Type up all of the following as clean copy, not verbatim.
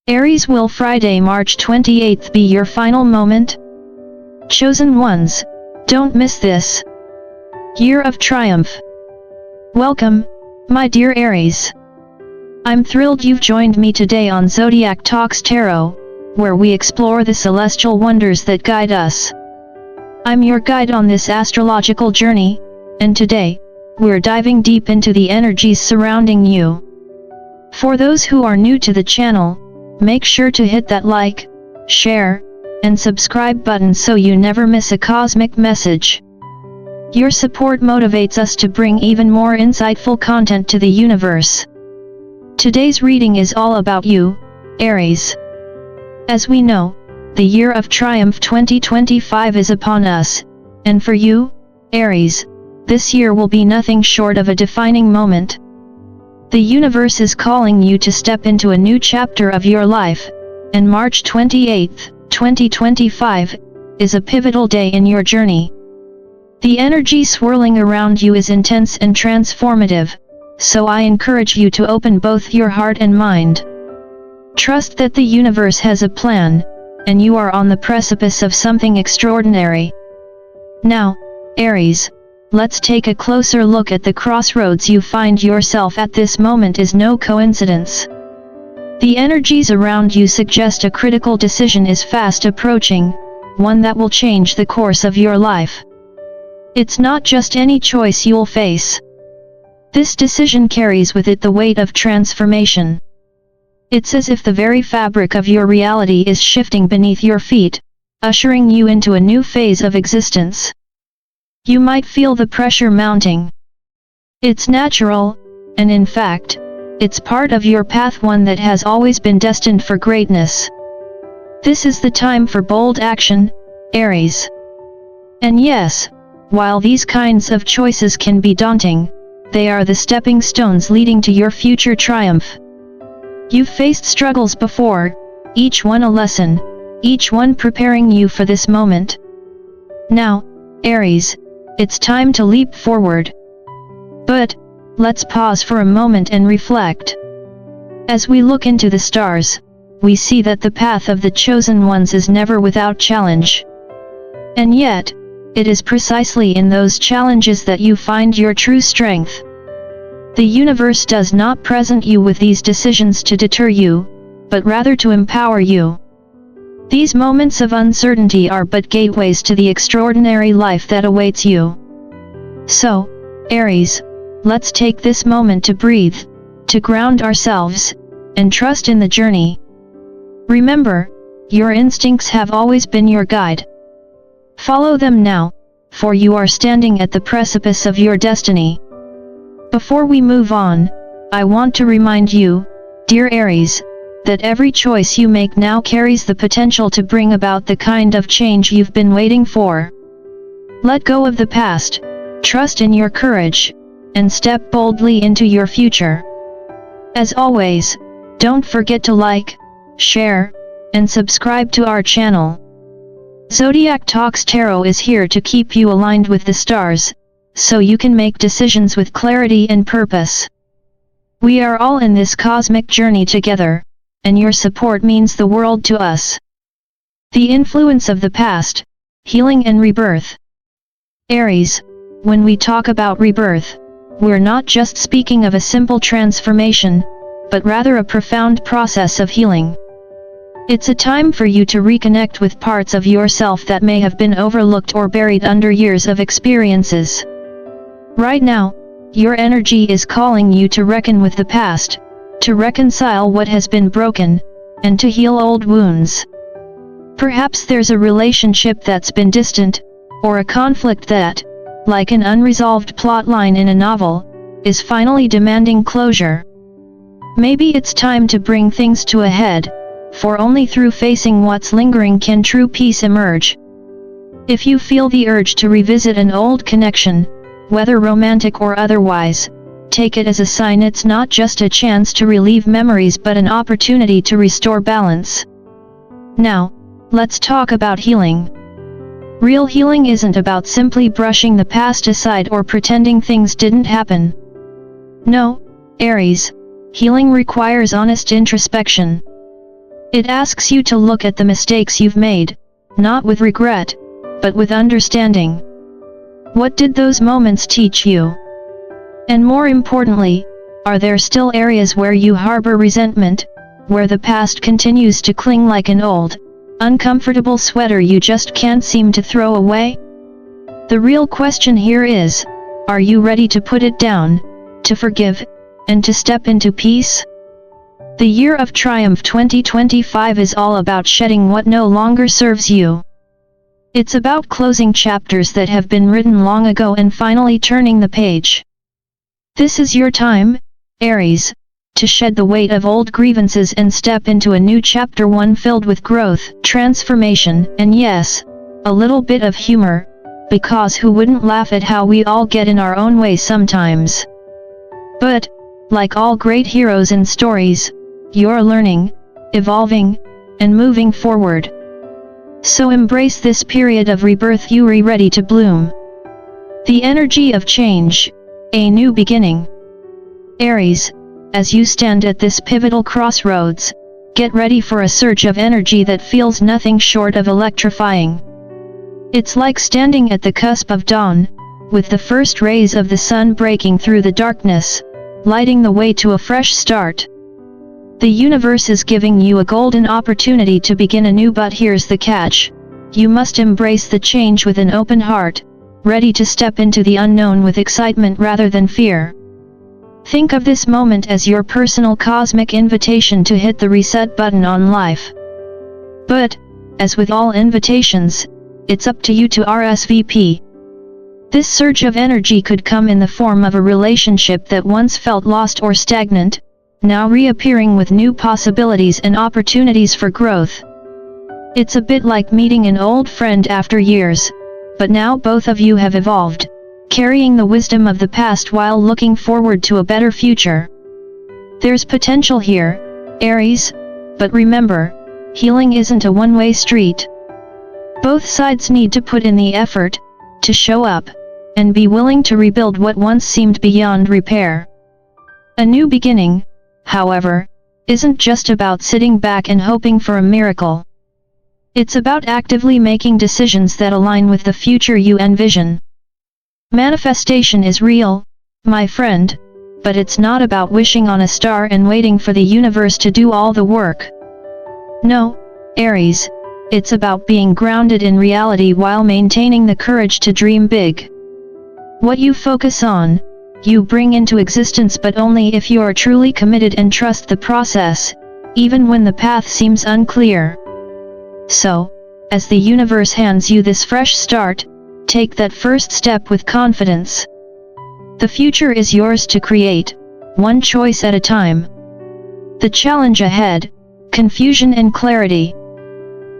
Aries, will Friday, March 28th be your final moment? Chosen ones, don't miss this year of triumph. Welcome, my dear Aries. I'm thrilled you've joined me today on Zodiac Talks Tarot, where we explore the celestial wonders that guide us. I'm your guide on this astrological journey, and today, we're diving deep into the energies surrounding you. For those who are new to the channel, make sure to hit that like, share, and subscribe button so you never miss a cosmic message. Your support motivates us to bring even more insightful content to the universe. Today's reading is all about you, Aries. As we know, the year of triumph 2025 is upon us, and for you, Aries, this year will be nothing short of a defining moment. The universe is calling you to step into a new chapter of your life, and March 28, 2025, is a pivotal day in your journey. The energy swirling around you is intense and transformative, so I encourage you to open both your heart and mind. Trust that the universe has a plan, and you are on the precipice of something extraordinary. Now, Aries, let's take a closer look at the crossroads you find yourself at. This moment is no coincidence. The energies around you suggest a critical decision is fast approaching, one that will change the course of your life. It's not just any choice you'll face. This decision carries with it the weight of transformation. It's as if the very fabric of your reality is shifting beneath your feet, ushering you into a new phase of existence. You might feel the pressure mounting. It's natural, and in fact, it's part of your path, one that has always been destined for greatness. This is the time for bold action, Aries. And yes, while these kinds of choices can be daunting, they are the stepping stones leading to your future triumph. You've faced struggles before, each one a lesson, each one preparing you for this moment. Now, Aries, it's time to leap forward. But, let's pause for a moment and reflect. As we look into the stars, we see that the path of the chosen ones is never without challenge. And yet, it is precisely in those challenges that you find your true strength. The universe does not present you with these decisions to deter you, but rather to empower you. These moments of uncertainty are but gateways to the extraordinary life that awaits you. So, Aries, let's take this moment to breathe, to ground ourselves, and trust in the journey. Remember, your instincts have always been your guide. Follow them now, for you are standing at the precipice of your destiny. Before we move on, I want to remind you, dear Aries, that every choice you make now carries the potential to bring about the kind of change you've been waiting for. Let go of the past, trust in your courage, and step boldly into your future. As always, don't forget to like, share, and subscribe to our channel. Zodiac Talks Tarot is here to keep you aligned with the stars, so you can make decisions with clarity and purpose. We are all in this cosmic journey together, and your support means the world to us. The influence of the past, healing and rebirth. Aries, when we talk about rebirth, we're not just speaking of a simple transformation, but rather a profound process of healing. It's a time for you to reconnect with parts of yourself that may have been overlooked or buried under years of experiences. Right now, your energy is calling you to reckon with the past, to reconcile what has been broken, and to heal old wounds. Perhaps there's a relationship that's been distant, or a conflict that, like an unresolved plotline in a novel, is finally demanding closure. Maybe it's time to bring things to a head, for only through facing what's lingering can true peace emerge. If you feel the urge to revisit an old connection, whether romantic or otherwise, take it as a sign it's not just a chance to relieve memories but an opportunity to restore balance. Now, let's talk about healing. Real healing isn't about simply brushing the past aside or pretending things didn't happen. No, Aries, healing requires honest introspection. It asks you to look at the mistakes you've made, not with regret, but with understanding. What did those moments teach you? And more importantly, are there still areas where you harbor resentment, where the past continues to cling like an old, uncomfortable sweater you just can't seem to throw away? The real question here is, are you ready to put it down, to forgive, and to step into peace? The Year of Triumph 2025 is all about shedding what no longer serves you. It's about closing chapters that have been written long ago and finally turning the page. This is your time, Aries, to shed the weight of old grievances and step into a new chapter, one filled with growth, transformation, and yes, a little bit of humor, because who wouldn't laugh at how we all get in our own way sometimes? But, like all great heroes in stories, you're learning, evolving, and moving forward. So embrace this period of rebirth. You're ready to bloom. The energy of change, a new beginning. Aries, as you stand at this pivotal crossroads, get ready for a surge of energy that feels nothing short of electrifying. It's like standing at the cusp of dawn, with the first rays of the sun breaking through the darkness, lighting the way to a fresh start. The universe is giving you a golden opportunity to begin anew, but here's the catch. You must embrace the change with an open heart, ready to step into the unknown with excitement rather than fear. Think of this moment as your personal cosmic invitation to hit the reset button on life. But, as with all invitations, it's up to you to RSVP. This surge of energy could come in the form of a relationship that once felt lost or stagnant, now reappearing with new possibilities and opportunities for growth. It's a bit like meeting an old friend after years, but now both of you have evolved, carrying the wisdom of the past while looking forward to a better future. There's potential here, Aries, but remember, healing isn't a one-way street. Both sides need to put in the effort, to show up, and be willing to rebuild what once seemed beyond repair. A new beginning, however, isn't just about sitting back and hoping for a miracle. It's about actively making decisions that align with the future you envision. Manifestation is real, my friend, but it's not about wishing on a star and waiting for the universe to do all the work. No, Aries, it's about being grounded in reality while maintaining the courage to dream big. What you focus on, you bring into existence, but only if you are truly committed and trust the process, even when the path seems unclear. So, as the universe hands you this fresh start, take that first step with confidence. The future is yours to create, one choice at a time. The challenge ahead, confusion and clarity.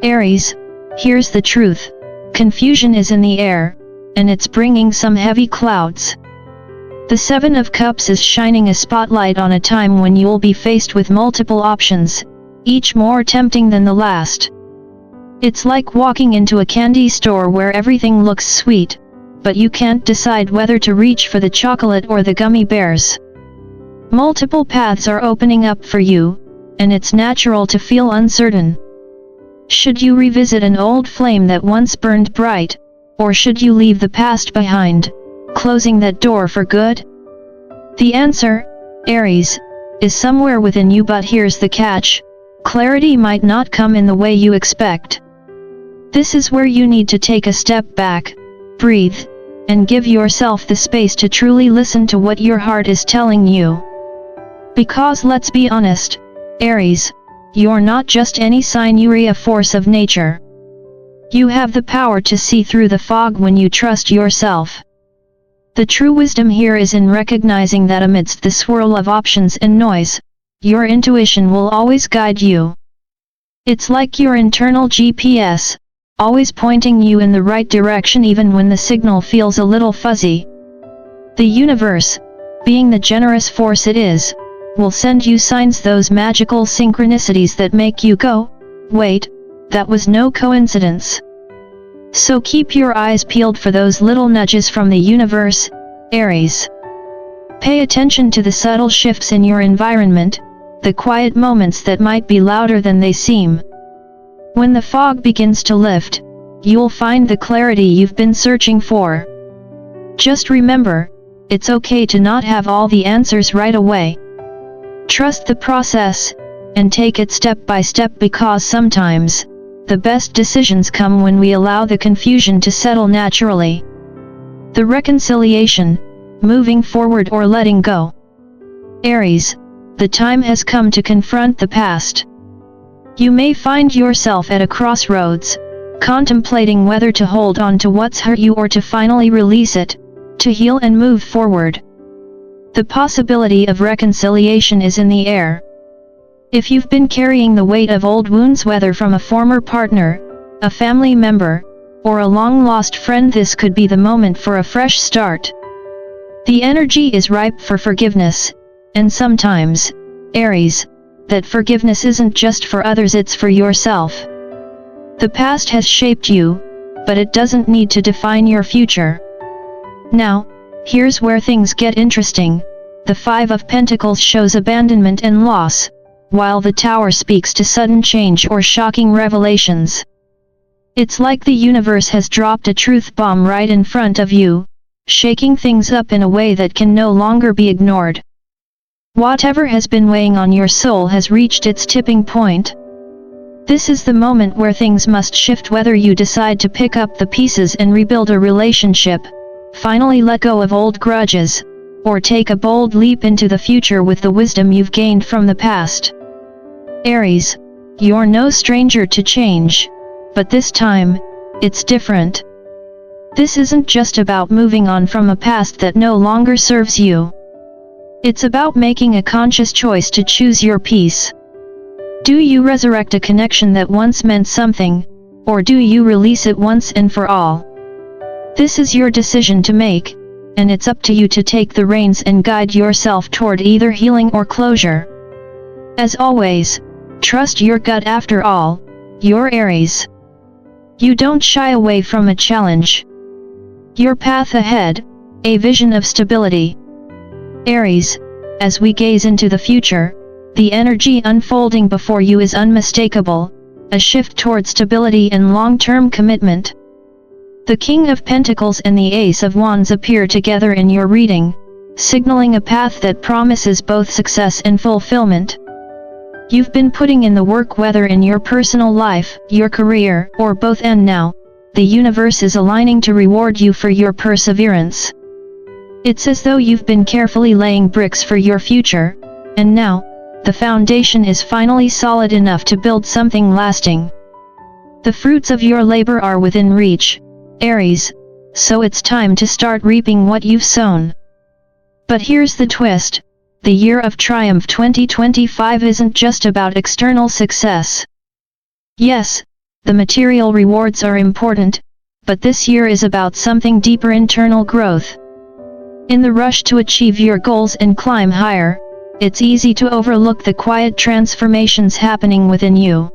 Aries, here's the truth. Confusion is in the air, and it's bringing some heavy clouds. The Seven of Cups is shining a spotlight on a time when you'll be faced with multiple options, each more tempting than the last. It's like walking into a candy store where everything looks sweet, but you can't decide whether to reach for the chocolate or the gummy bears. Multiple paths are opening up for you, and it's natural to feel uncertain. Should you revisit an old flame that once burned bright, or should you leave the past behind, closing that door for good? The answer, Aries, is somewhere within you, but here's the catch. Clarity might not come in the way you expect. This is where you need to take a step back, breathe, and give yourself the space to truly listen to what your heart is telling you. Because let's be honest, Aries, you're not just any sign, you're a force of nature. You have the power to see through the fog when you trust yourself. The true wisdom here is in recognizing that amidst the swirl of options and noise, your intuition will always guide you. It's like your internal GPS, always pointing you in the right direction even when the signal feels a little fuzzy. The universe, being the generous force it is, will send you signs, those magical synchronicities that make you go, wait, that was no coincidence. So keep your eyes peeled for those little nudges from the universe, Aries. Pay attention to the subtle shifts in your environment, the quiet moments that might be louder than they seem. When the fog begins to lift, you'll find the clarity you've been searching for. Just remember, it's okay to not have all the answers right away. Trust the process, and take it step by step, because sometimes, the best decisions come when we allow the confusion to settle naturally. The reconciliation, moving forward or letting go. Aries, the time has come to confront the past. You may find yourself at a crossroads, contemplating whether to hold on to what's hurt you or to finally release it, to heal and move forward. The possibility of reconciliation is in the air. If you've been carrying the weight of old wounds, whether from a former partner, a family member, or a long-lost friend, this could be the moment for a fresh start. The energy is ripe for forgiveness, and sometimes, Aries, that forgiveness isn't just for others, it's for yourself. The past has shaped you, but it doesn't need to define your future. Now, here's where things get interesting. The Five of Pentacles shows abandonment and loss, while the Tower speaks to sudden change or shocking revelations. It's like the universe has dropped a truth bomb right in front of you, shaking things up in a way that can no longer be ignored. Whatever has been weighing on your soul has reached its tipping point. This is the moment where things must shift, whether you decide to pick up the pieces and rebuild a relationship, finally let go of old grudges, or take a bold leap into the future with the wisdom you've gained from the past. Aries, you're no stranger to change, but this time, it's different. This isn't just about moving on from a past that no longer serves you. It's about making a conscious choice to choose your peace. Do you resurrect a connection that once meant something, or do you release it once and for all? This is your decision to make, and it's up to you to take the reins and guide yourself toward either healing or closure. As always, trust your gut. After all, you're Aries. You don't shy away from a challenge. Your path ahead, a vision of stability. Aries, as we gaze into the future, the energy unfolding before you is unmistakable, a shift toward stability and long-term commitment. The King of Pentacles and the Ace of Wands appear together in your reading, signaling a path that promises both success and fulfillment. You've been putting in the work, whether in your personal life, your career, or both, and now, the universe is aligning to reward you for your perseverance. It's as though you've been carefully laying bricks for your future, and now, the foundation is finally solid enough to build something lasting. The fruits of your labor are within reach, Aries, so it's time to start reaping what you've sown. But here's the twist: the Year of Triumph 2025 isn't just about external success. Yes, the material rewards are important, but this year is about something deeper: internal growth. In the rush to achieve your goals and climb higher, it's easy to overlook the quiet transformations happening within you.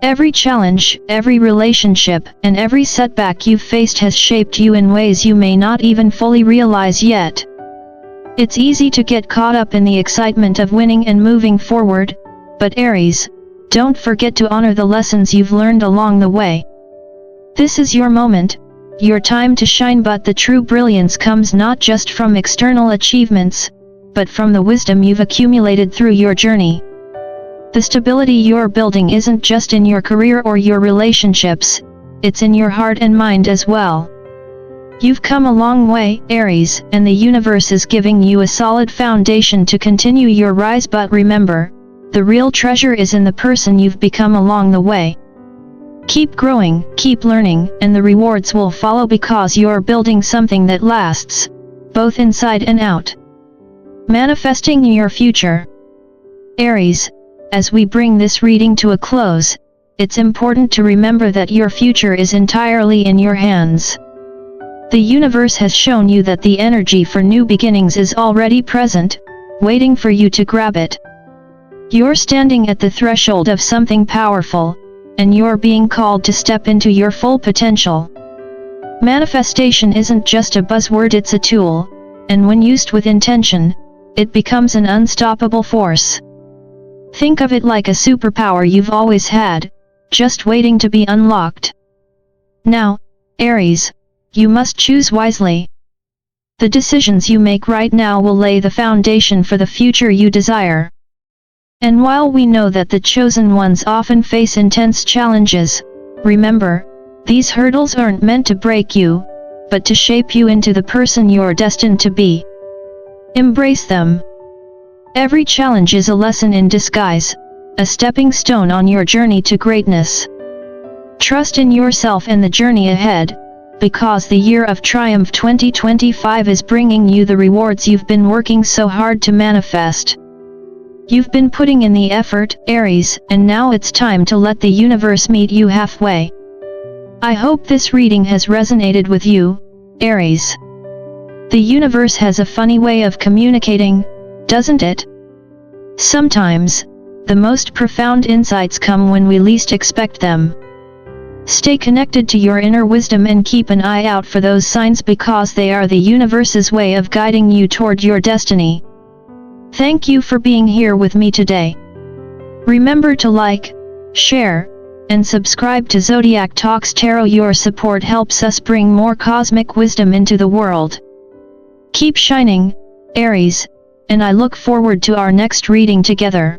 Every challenge, every relationship, and every setback you've faced has shaped you in ways you may not even fully realize yet. It's easy to get caught up in the excitement of winning and moving forward, but Aries, don't forget to honor the lessons you've learned along the way. This is your moment, your time to shine, but the true brilliance comes not just from external achievements, but from the wisdom you've accumulated through your journey. The stability you're building isn't just in your career or your relationships, it's in your heart and mind as well. You've come a long way, Aries, and the universe is giving you a solid foundation to continue your rise, but remember, the real treasure is in the person you've become along the way. Keep growing, keep learning, and the rewards will follow, because you're building something that lasts, both inside and out. Manifesting your future. Aries, as we bring this reading to a close, it's important to remember that your future is entirely in your hands. The universe has shown you that the energy for new beginnings is already present, waiting for you to grab it. You're standing at the threshold of something powerful, and you're being called to step into your full potential. Manifestation isn't just a buzzword, it's a tool, and when used with intention, it becomes an unstoppable force. Think of it like a superpower you've always had, just waiting to be unlocked. Now, Aries, you must choose wisely. The decisions you make right now will lay the foundation for the future you desire. And while we know that the chosen ones often face intense challenges, remember, these hurdles aren't meant to break you, but to shape you into the person you're destined to be. Embrace them. Every challenge is a lesson in disguise, a stepping stone on your journey to greatness. Trust in yourself and the journey ahead, because the year of triumph 2025 is bringing you the rewards you've been working so hard to manifest. You've been putting in the effort, Aries, and now it's time to let the universe meet you halfway. I hope this reading has resonated with you, Aries. The universe has a funny way of communicating, doesn't it? Sometimes, the most profound insights come when we least expect them. Stay connected to your inner wisdom and keep an eye out for those signs because they are the universe's way of guiding you toward your destiny. Thank you for being here with me today. Remember to like, share, and subscribe to Zodiac Talks Tarot. Your support helps us bring more cosmic wisdom into the world. Keep shining, Aries, and I look forward to our next reading together.